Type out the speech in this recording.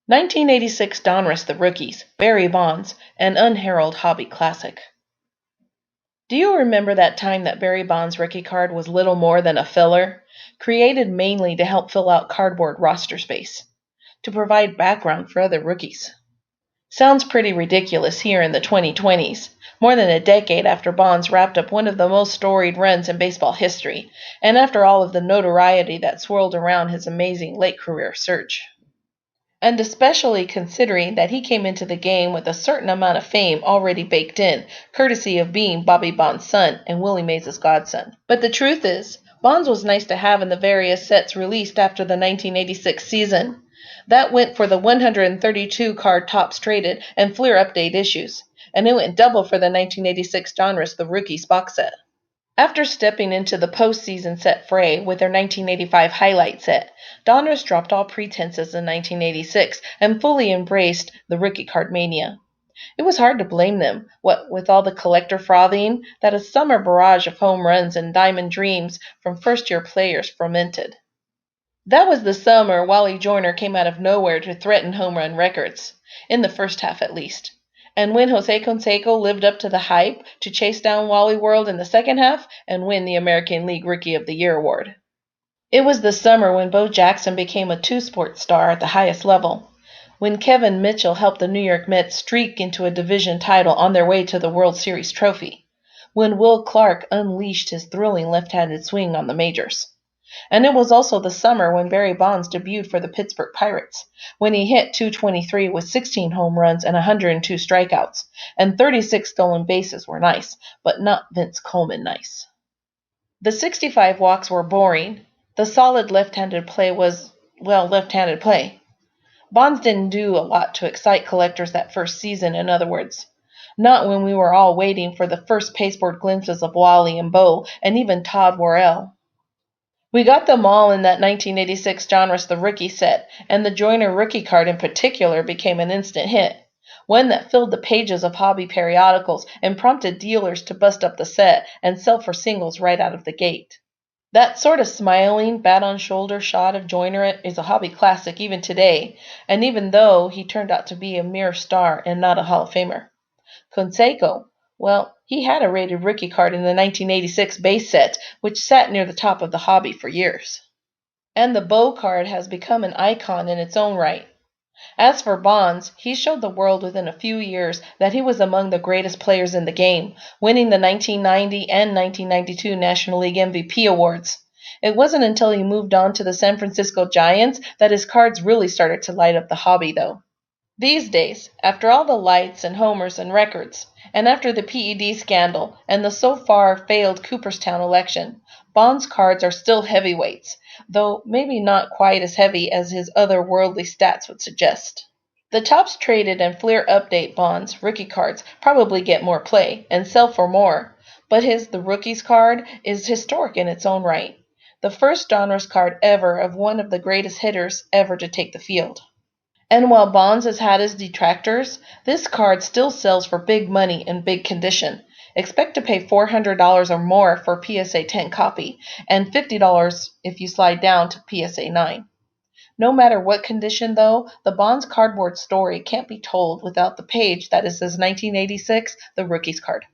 1986 Donruss The Rookies, Barry Bonds, an Unheralded hobby classic. Do you remember that time that Barry Bonds' rookie card was little more than a filler, created mainly to help fill out cardboard roster space, to provide background for other rookies? Sounds pretty ridiculous here in the 2020s, more than a decade after Bonds wrapped up one of the most storied runs in baseball history, and after all of the notoriety that swirled around his amazing late career surge. And especially considering that he came into the game with a certain amount of fame already baked in, courtesy of being Bobby Bonds' son and Willie Mays' godson. But the truth is, Bonds was nice to have in the various sets released after the 1986 season. That went for the 132 card tops traded and Fleer update issues, and it went double for the 1986 Donruss The Rookies box set. After stepping into the postseason set fray with their 1985 highlight set, Donruss dropped all pretenses in 1986 and fully embraced the rookie card mania. It was hard to blame them, what with all the collector frothing that a summer barrage of home runs and diamond dreams from first-year players fomented. That was the summer Wally Joyner came out of nowhere to threaten home run records, in the first half at least. And when Jose Canseco lived up to the hype to chase down Wally World in the second half and win the American League Rookie of the Year award. It was the summer when Bo Jackson became a two-sport star at the highest level, when Kevin Mitchell helped the New York Mets streak into a division title on their way to the World Series trophy, when Will Clark unleashed his thrilling left-handed swing on the majors. And it was also the summer when Barry Bonds debuted for the Pittsburgh Pirates, when he hit .223 with 16 home runs and 102 strikeouts, and 36 stolen bases were nice, but not Vince Coleman nice. The 65 walks were boring. The solid left-handed play was, well, left-handed play. Bonds didn't do a lot to excite collectors that first season, in other words. Not when we were all waiting for the first pasteboard glimpses of Wally and Bo, and even Todd Worrell. We got them all in that 1986 Donruss The Rookie set, and the Joyner rookie card in particular became an instant hit, one that filled the pages of hobby periodicals and prompted dealers to bust up the set and sell for singles right out of the gate. That sort of smiling, bat-on-shoulder shot of Joyner is a hobby classic even today, and even though he turned out to be a mere star and not a Hall of Famer. Canseco, well, he had a rated rookie card in the 1986 base set, which sat near the top of the hobby for years. And the Bo card has become an icon in its own right. As for Bonds, he showed the world within a few years that he was among the greatest players in the game, winning the 1990 and 1992 National League MVP awards. It wasn't until he moved on to the San Francisco Giants that his cards really started to light up the hobby, though. These days, after all the lights and homers and records, and after the PED scandal and the so far failed Cooperstown election, Bonds' cards are still heavyweights, though maybe not quite as heavy as his otherworldly stats would suggest. The tops traded and Fleer update Bonds rookie cards probably get more play and sell for more, but the Rookies card is historic in its own right. The first Donruss card ever of one of the greatest hitters ever to take the field. And while Bonds has had his detractors, this card still sells for big money in big condition. Expect to pay $400 or more for PSA 10 copy, and $50 if you slide down to PSA 9. No matter what condition, though, the Bonds cardboard story can't be told without the page that is his 1986 The Rookies card.